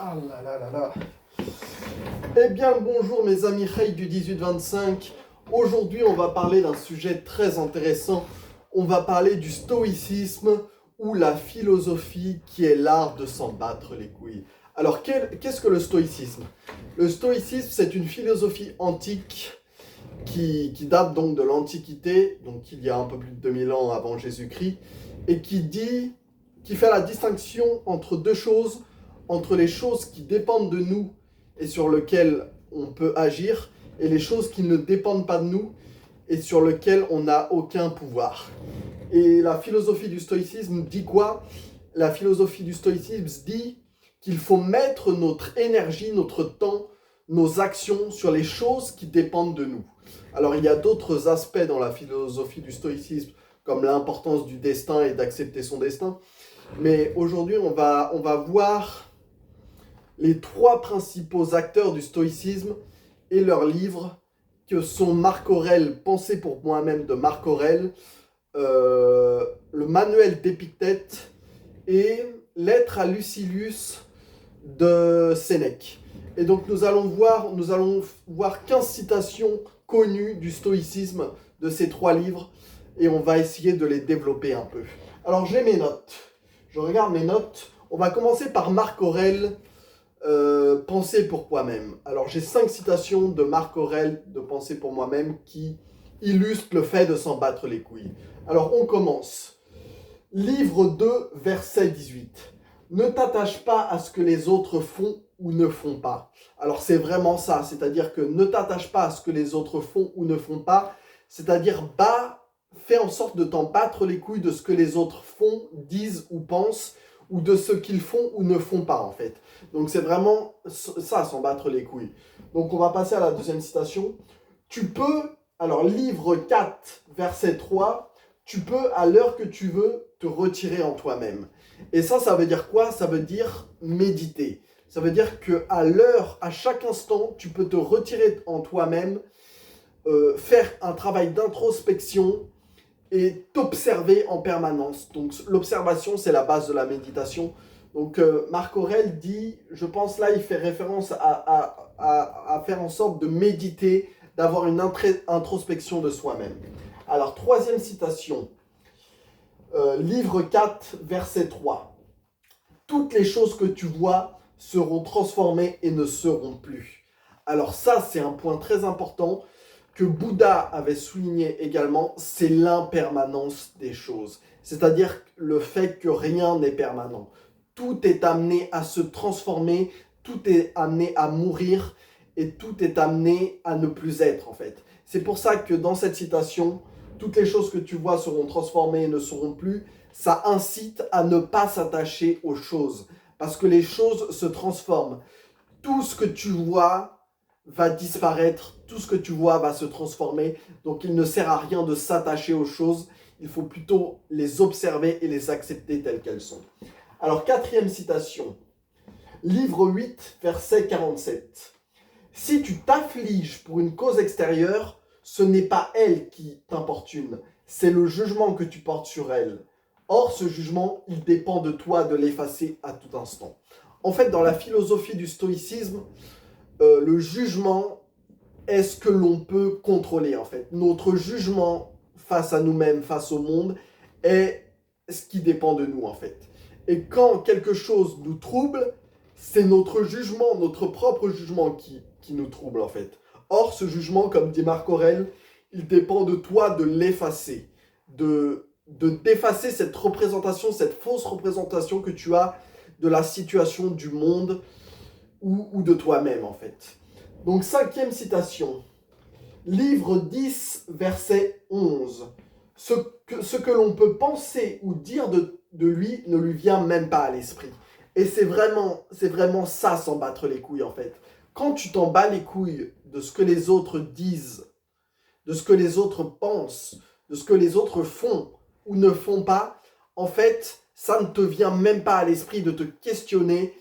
Ah là là là là. Eh bien, bonjour mes amis Hey du 18-25. Aujourd'hui, on va parler d'un sujet très intéressant. On va parler du stoïcisme ou la philosophie qui est l'art de s'en battre les couilles. Alors, qu'est-ce que le stoïcisme? Le stoïcisme, c'est une philosophie antique qui date donc de l'Antiquité, donc il y a un peu plus de 2000 ans avant Jésus-Christ, et qui fait la distinction entre deux choses, entre les choses qui dépendent de nous et sur lesquelles on peut agir, et les choses qui ne dépendent pas de nous et sur lesquelles on n'a aucun pouvoir. Et la philosophie du stoïcisme dit quoi? La philosophie du stoïcisme dit qu'il faut mettre notre énergie, notre temps, nos actions sur les choses qui dépendent de nous. Alors il y a d'autres aspects dans la philosophie du stoïcisme, comme l'importance du destin et d'accepter son destin. Mais aujourd'hui, on va voir les trois principaux acteurs du stoïcisme et leurs livres, que sont Marc Aurèle, Pensée pour moi-même de Marc Aurèle, le manuel d'Épictète et Lettre à Lucilius de Sénèque. Et donc nous allons voir 15 citations connues du stoïcisme de ces trois livres et on va essayer de les développer un peu. Alors j'ai mes notes. Je regarde mes notes. On va commencer par Marc Aurèle, Pensée pour moi-même. Alors j'ai 5 citations de Marc Aurèle de Pensée pour moi-même qui illustrent le fait de s'en battre les couilles. Alors on commence. Livre 2, verset 18. Ne t'attache pas à ce que les autres font ou ne font pas. Alors c'est vraiment ça, c'est-à-dire que ne t'attache pas à ce que les autres font ou ne font pas, c'est-à-dire fais en sorte de t'en battre les couilles de ce que les autres font, disent ou pensent, ou de ce qu'ils font ou ne font pas en fait. Donc c'est vraiment ça, s'en battre les couilles. Donc on va passer à la deuxième citation. Tu peux, alors livre 4, verset 3, tu peux à l'heure que tu veux te retirer en toi-même. Et ça veut dire quoi? Ça veut dire méditer. Ça veut dire que à l'heure, à chaque instant, tu peux te retirer en toi-même, faire un travail d'introspection et t'observer en permanence. Donc l'observation, c'est la base de la méditation. Donc Marc Aurèle dit, je pense là, il fait référence à faire en sorte de méditer, d'avoir une introspection de soi-même. Alors, troisième citation, livre 4, verset 3. Toutes les choses que tu vois seront transformées et ne seront plus. Alors ça, c'est un point très important que Bouddha avait souligné également, c'est l'impermanence des choses. C'est-à-dire le fait que rien n'est permanent. Tout est amené à se transformer, tout est amené à mourir et tout est amené à ne plus être en fait. C'est pour ça que dans cette citation, toutes les choses que tu vois seront transformées et ne seront plus, ça incite à ne pas s'attacher aux choses. Parce que les choses se transforment. Tout ce que tu vois va disparaître, tout ce que tu vois va se transformer. Donc il ne sert à rien de s'attacher aux choses. Il faut plutôt les observer et les accepter telles qu'elles sont. Alors quatrième citation. Livre 8, verset 47. Si tu t'affliges pour une cause extérieure, ce n'est pas elle qui t'importune, c'est le jugement que tu portes sur elle. Or, ce jugement, il dépend de toi de l'effacer à tout instant. En fait, dans la philosophie du stoïcisme, le jugement est ce que l'on peut contrôler, en fait. Notre jugement face à nous-mêmes, face au monde, est ce qui dépend de nous, en fait. Et quand quelque chose nous trouble, c'est notre jugement, notre propre jugement qui nous trouble, en fait. Or, ce jugement, comme dit Marc Aurèle, il dépend de toi de l'effacer, d'effacer cette représentation, cette fausse représentation que tu as de la situation du monde ou de toi-même, en fait. Donc, cinquième citation. Livre 10, verset 11. Ce que l'on peut penser ou dire de lui ne lui vient même pas à l'esprit. Et c'est vraiment ça, s'en battre les couilles, en fait. Quand tu t'en bats les couilles de ce que les autres disent, de ce que les autres pensent, de ce que les autres font ou ne font pas, en fait, ça ne te vient même pas à l'esprit de te questionner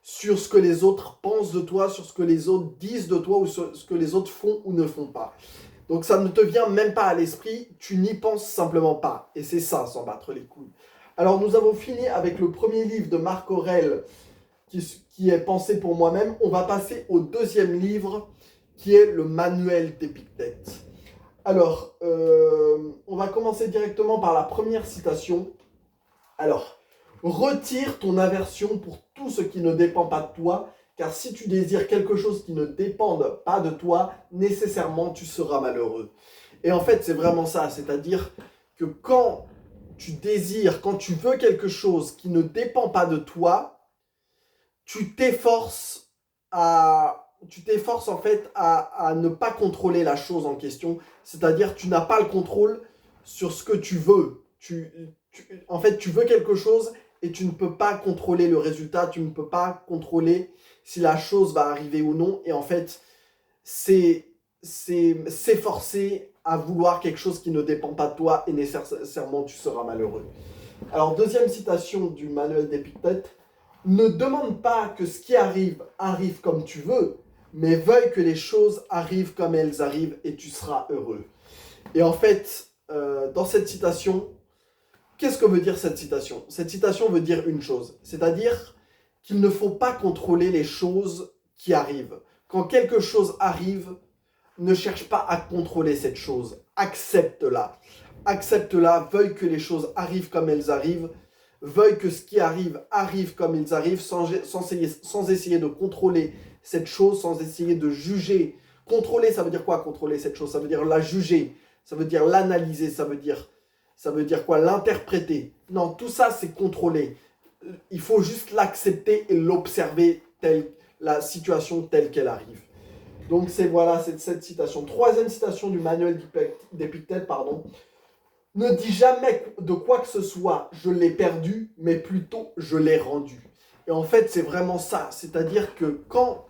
sur ce que les autres pensent de toi, sur ce que les autres disent de toi ou sur ce que les autres font ou ne font pas. Donc ça ne te vient même pas à l'esprit, tu n'y penses simplement pas. Et c'est ça, s'en battre les couilles. Alors nous avons fini avec le premier livre de Marc Aurèle, qui est pensé pour moi-même. On va passer au deuxième livre, qui est le Manuel d'Épictète. Alors, on va commencer directement par la première citation. Alors, retire ton aversion pour tout ce qui ne dépend pas de toi, car si tu désires quelque chose qui ne dépend pas de toi, nécessairement tu seras malheureux. Et en fait, c'est vraiment ça, c'est-à-dire que quand tu désires, quand tu veux quelque chose qui ne dépend pas de toi, tu t'efforces en fait à ne pas contrôler la chose en question, c'est-à-dire tu n'as pas le contrôle sur ce que tu veux. En fait, tu veux quelque chose et tu ne peux pas contrôler le résultat, tu ne peux pas contrôler si la chose va arriver ou non. Et en fait, c'est s'efforcer à vouloir quelque chose qui ne dépend pas de toi et nécessairement tu seras malheureux. Alors, deuxième citation du Manuel d'Épictète. Ne demande pas que ce qui arrive arrive comme tu veux, mais veuille que les choses arrivent comme elles arrivent et tu seras heureux. Et en fait, dans cette citation, qu'est-ce que veut dire cette citation? Cette citation veut dire une chose, c'est-à-dire qu'il ne faut pas contrôler les choses qui arrivent. Quand quelque chose arrive, ne cherche pas à contrôler cette chose. Accepte-la. Accepte-la, veuille que les choses arrivent comme elles arrivent. Veuille que ce qui arrive arrive comme ils arrivent, sans essayer de contrôler cette chose, sans essayer de juger. Contrôler, ça veut dire quoi, contrôler cette chose? Ça veut dire la juger, ça veut dire l'analyser, ça veut dire quoi, l'interpréter. Non, tout ça, c'est contrôler. Il faut juste l'accepter et l'observer, la situation telle qu'elle arrive. Donc, voilà, c'est cette citation. Troisième citation du Manuel d'Épictète, pardon. Ne dis jamais de quoi que ce soit, je l'ai perdu, mais plutôt je l'ai rendu. Et en fait, c'est vraiment ça. C'est-à-dire que quand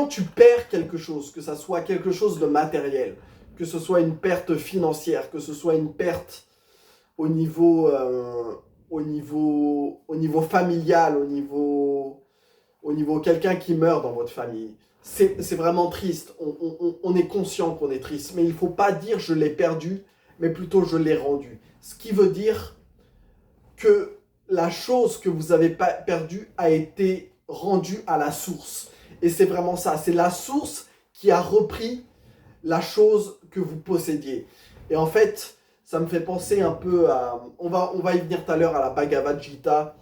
tu perds quelque chose, que ce soit quelque chose de matériel, que ce soit une perte financière, que ce soit une perte au niveau familial, au niveau quelqu'un qui meurt dans votre famille, c'est vraiment triste. On est conscient qu'on est triste, mais il ne faut pas dire je l'ai perdu, mais plutôt je l'ai rendu. Ce qui veut dire que la chose que vous avez perdue a été rendue à la source. Et c'est vraiment ça, c'est la source qui a repris la chose que vous possédiez. Et en fait, ça me fait penser un peu à... On va y venir tout à l'heure à la Bhagavad Gita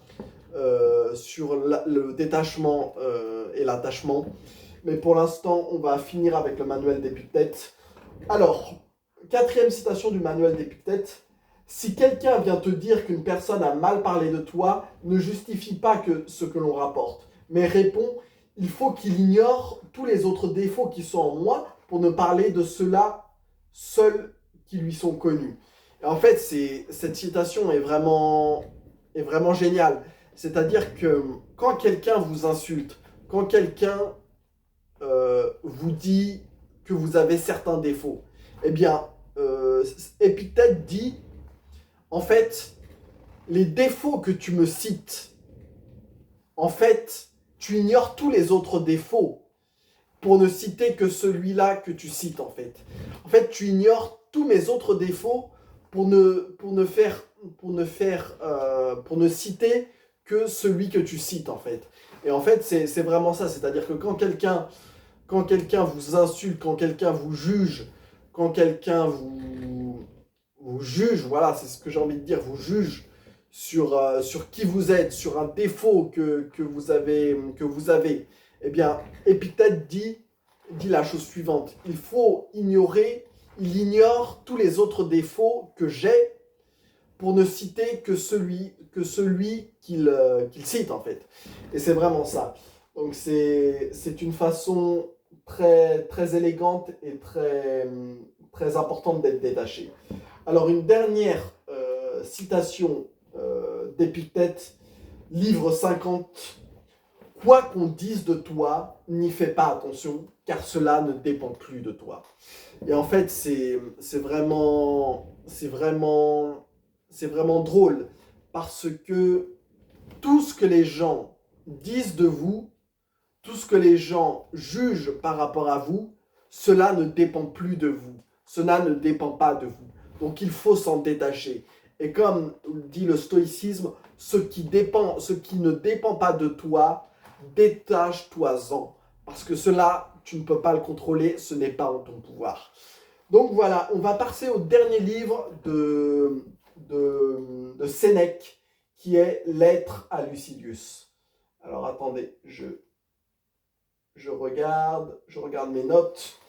sur le détachement et l'attachement. Mais pour l'instant, on va finir avec le Manuel d'Épictète. Alors, quatrième citation du Manuel d'Épictète. Si quelqu'un vient te dire qu'une personne a mal parlé de toi, ne justifie pas ce que l'on rapporte, mais réponds, il faut qu'il ignore tous les autres défauts qui sont en moi pour ne parler de ceux-là seuls qui lui sont connus. Et en fait, cette citation est vraiment géniale. C'est-à-dire que quand quelqu'un vous insulte, quand quelqu'un vous dit que vous avez certains défauts, eh bien, Épictète dit, en fait, les défauts que tu me cites, en fait, tu ignores tous les autres défauts pour ne citer que celui-là que tu cites, en fait. En fait, tu ignores tous mes autres défauts pour ne citer que celui que tu cites, en fait. Et en fait, c'est vraiment ça. C'est-à-dire que quand quelqu'un vous insulte, quand quelqu'un vous juge, quand quelqu'un vous juge, voilà, c'est ce que j'ai envie de dire, vous juge sur qui vous êtes, sur un défaut que vous avez, eh bien, Épictète dit la chose suivante. Il ignore tous les autres défauts que j'ai pour ne citer que celui qu'il cite, en fait. Et c'est vraiment ça. Donc, c'est une façon très, très élégante et très, très importante d'être détaché. Alors, une dernière citation d'Épictète, livre 50. Quoi qu'on dise de toi, n'y fais pas attention, car cela ne dépend plus de toi. Et en fait, c'est vraiment drôle, parce que tout ce que les gens disent de vous, tout ce que les gens jugent par rapport à vous, cela ne dépend plus de vous. Cela ne dépend pas de vous. Donc il faut s'en détacher. Et comme dit le stoïcisme, ce qui ne dépend pas de toi, détache-toi-en. Parce que cela, tu ne peux pas le contrôler, ce n'est pas en ton pouvoir. Donc voilà, on va passer au dernier livre de Sénèque, qui est Lettres à Lucilius. Alors attendez, je regarde mes notes.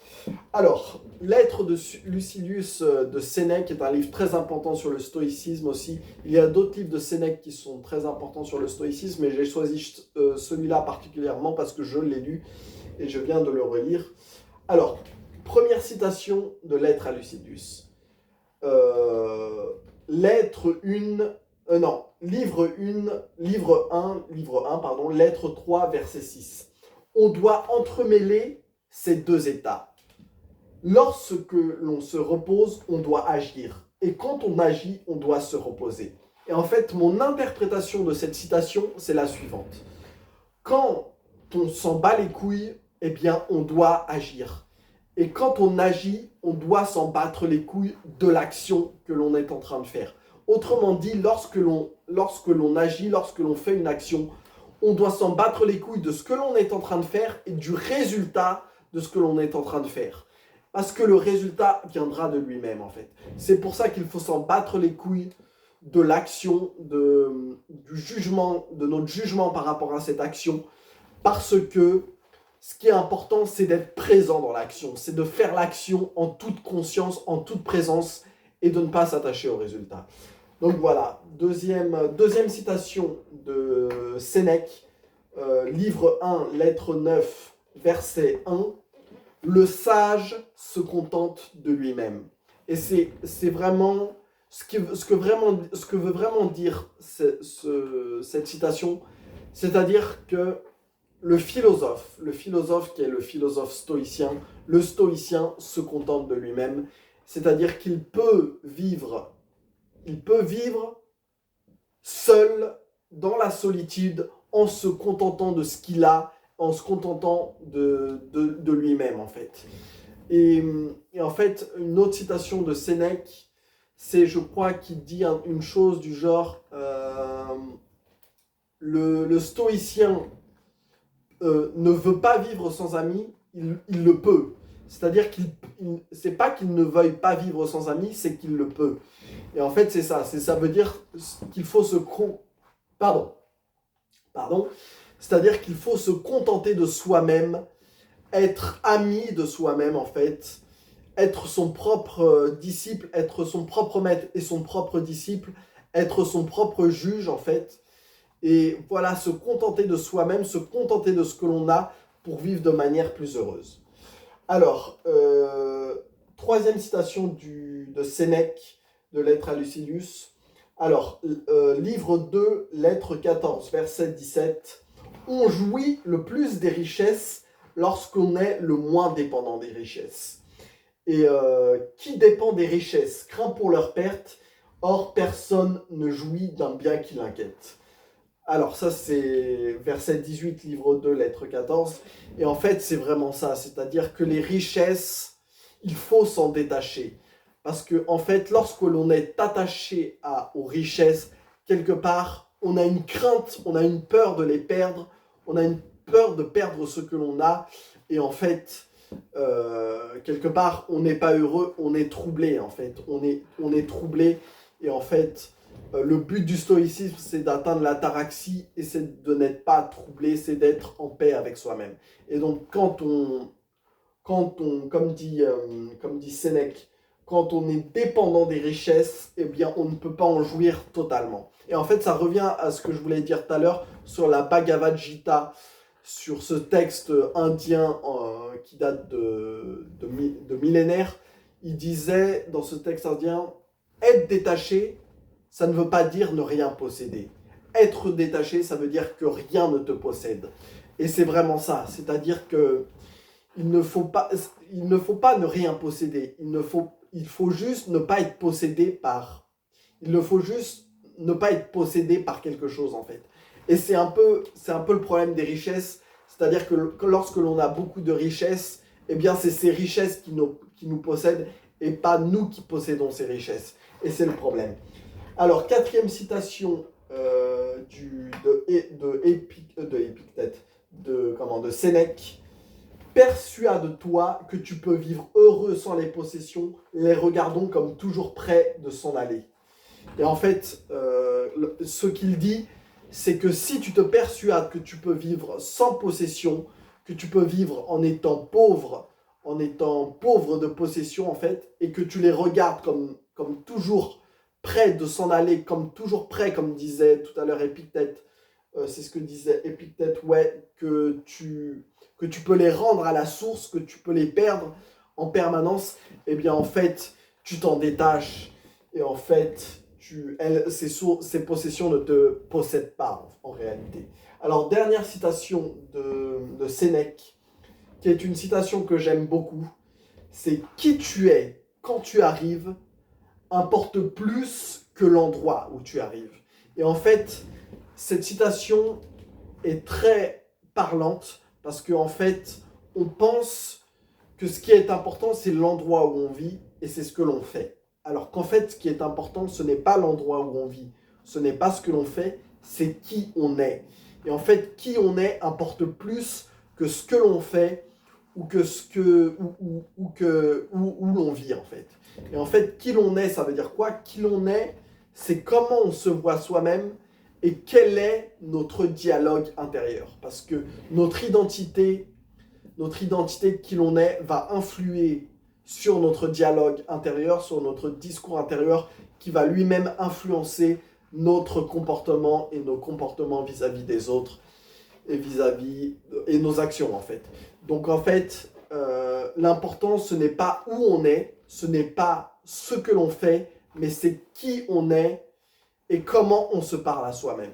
Alors, Lettres de Lucilius de Sénèque est un livre très important sur le stoïcisme aussi. Il y a d'autres livres de Sénèque qui sont très importants sur le stoïcisme, mais j'ai choisi celui-là particulièrement parce que je l'ai lu et je viens de le relire. Alors, première citation de Lettres à Lucilius. Livre 1, lettre 3, verset 6. On doit entremêler ces deux états. Lorsque l'on se repose, on doit agir. Et quand on agit, on doit se reposer. Et en fait, mon interprétation de cette citation, c'est la suivante. Quand on s'en bat les couilles, eh bien, on doit agir. Et quand on agit, on doit s'en battre les couilles de l'action que l'on est en train de faire. Autrement dit, lorsque l'on agit, lorsque l'on fait une action, on doit s'en battre les couilles de ce que l'on est en train de faire et du résultat de ce que l'on est en train de faire. Parce que le résultat viendra de lui-même, en fait. C'est pour ça qu'il faut s'en battre les couilles de l'action, du jugement, de notre jugement par rapport à cette action. Parce que ce qui est important, c'est d'être présent dans l'action. C'est de faire l'action en toute conscience, en toute présence et de ne pas s'attacher au résultat. Donc voilà, deuxième citation de Sénèque, livre 1, lettre 9, verset 1. Le sage se contente de lui-même. Et c'est vraiment ce que veut vraiment dire cette citation, c'est-à-dire que le philosophe qui est le philosophe stoïcien, le stoïcien se contente de lui-même, c'est-à-dire qu'il peut vivre seul dans la solitude en se contentant de ce qu'il a, en se contentant de lui-même, en fait. Et en fait, une autre citation de Sénèque, c'est, je crois, qu'il dit une chose du genre le stoïcien ne veut pas vivre sans amis, il le peut. C'est-à-dire c'est pas qu'il ne veuille pas vivre sans amis, c'est qu'il le peut. Et en fait, ça veut dire qu'il faut c'est-à-dire qu'il faut se contenter de soi-même, être ami de soi-même, en fait, être son propre disciple, être son propre maître et son propre disciple, être son propre juge, en fait. Et voilà, se contenter de soi-même, se contenter de ce que l'on a pour vivre de manière plus heureuse. Alors, troisième citation de Sénèque, de Lettres à Lucilius. Alors, livre 2, lettre 14, verset 17. On jouit le plus des richesses lorsqu'on est le moins dépendant des richesses. Et qui dépend des richesses craint pour leur perte, or personne ne jouit d'un bien qui l'inquiète. Alors ça c'est verset 18, livre 2, lettre 14. Et en fait c'est vraiment ça, c'est-à-dire que les richesses, il faut s'en détacher. Parce que en fait lorsque l'on est attaché aux richesses, quelque part on a une crainte, on a une peur de les perdre, on a une peur de perdre ce que l'on a. Et en fait, quelque part on n'est pas heureux, on est troublé en fait. On est troublé et en fait... le but du stoïcisme, c'est d'atteindre l'ataraxie et c'est de n'être pas troublé, c'est d'être en paix avec soi-même. Et donc, quand on comme dit Sénèque, quand on est dépendant des richesses, eh bien, on ne peut pas en jouir totalement. Et en fait, ça revient à ce que je voulais dire tout à l'heure sur la Bhagavad Gita, sur ce texte indien qui date de millénaires. Il disait dans ce texte indien, être détaché, ça ne veut pas dire ne rien posséder. Être détaché, ça veut dire que rien ne te possède. Et c'est vraiment ça. C'est-à-dire que il ne faut pas ne rien posséder. Il faut juste ne pas être possédé par... Il ne faut juste ne pas être possédé par quelque chose, en fait. Et c'est un peu le problème des richesses. C'est-à-dire que lorsque l'on a beaucoup de richesses, eh bien, c'est ces richesses qui nous possèdent et pas nous qui possédons ces richesses. Et c'est le problème. Alors, quatrième citation de Sénèque. Persuade-toi que tu peux vivre heureux sans les possessions, les regardons comme toujours près de s'en aller. Et en fait, ce qu'il dit, c'est que si tu te persuades que tu peux vivre sans possession, que tu peux vivre en étant pauvre de possession en fait, et que tu les regardes comme toujours près de s'en aller, comme toujours près, comme disait tout à l'heure Épictète, c'est ce que disait Épictète, ouais, que tu peux les rendre à la source, que tu peux les perdre en permanence, eh bien en fait, tu t'en détaches, et en fait, ces possessions ne te possèdent pas en réalité. Alors, dernière citation de Sénèque, qui est une citation que j'aime beaucoup, c'est « Qui tu es quand tu arrives importe plus que l'endroit où tu arrives ». Et en fait, cette citation est très parlante parce qu'en fait, on pense que ce qui est important, c'est l'endroit où on vit et c'est ce que l'on fait. Alors qu'en fait, ce qui est important, ce n'est pas l'endroit où on vit, ce n'est pas ce que l'on fait, c'est qui on est. Et en fait, qui on est importe plus que ce que l'on fait ou que où l'on vit en fait. Et en fait, qui l'on est, ça veut dire quoi? Qui l'on est, c'est comment on se voit soi-même et quel est notre dialogue intérieur. Parce que notre identité de qui l'on est va influer sur notre dialogue intérieur, sur notre discours intérieur, qui va lui-même influencer notre comportement et nos comportements vis-à-vis des autres et nos actions en fait. Donc en fait, l'important ce n'est pas où on est, ce n'est pas ce que l'on fait, mais c'est qui on est et comment on se parle à soi-même.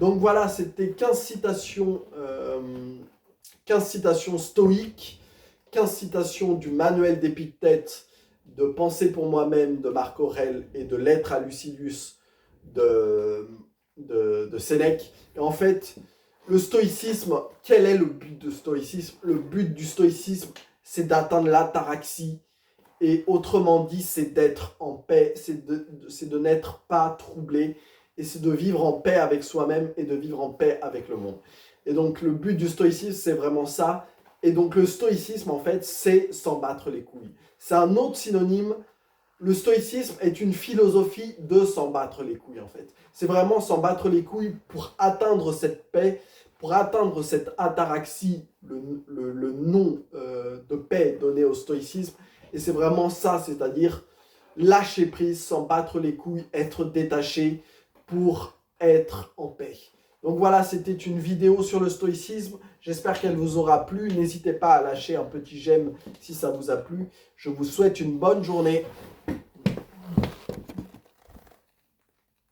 Donc voilà, c'était 15 citations stoïques, 15 citations du manuel d'Épictète, de Penser pour moi-même de Marc Aurèle et de Lettres à Lucilius de Sénèque. Et en fait, le stoïcisme, quel est le but du stoïcisme? Le but du stoïcisme, c'est d'atteindre l'ataraxie. Et autrement dit, c'est d'être en paix, c'est de n'être pas troublé, et c'est de vivre en paix avec soi-même et de vivre en paix avec le monde. Et donc le but du stoïcisme, c'est vraiment ça. Et donc le stoïcisme, en fait, c'est s'en battre les couilles. C'est un autre synonyme. Le stoïcisme est une philosophie de s'en battre les couilles, en fait. C'est vraiment s'en battre les couilles pour atteindre cette paix, pour atteindre cette ataraxie, le nom de paix donné au stoïcisme. Et c'est vraiment ça, c'est-à-dire lâcher prise, s'en battre les couilles, être détaché pour être en paix. Donc voilà, c'était une vidéo sur le stoïcisme. J'espère qu'elle vous aura plu. N'hésitez pas à lâcher un petit j'aime si ça vous a plu. Je vous souhaite une bonne journée.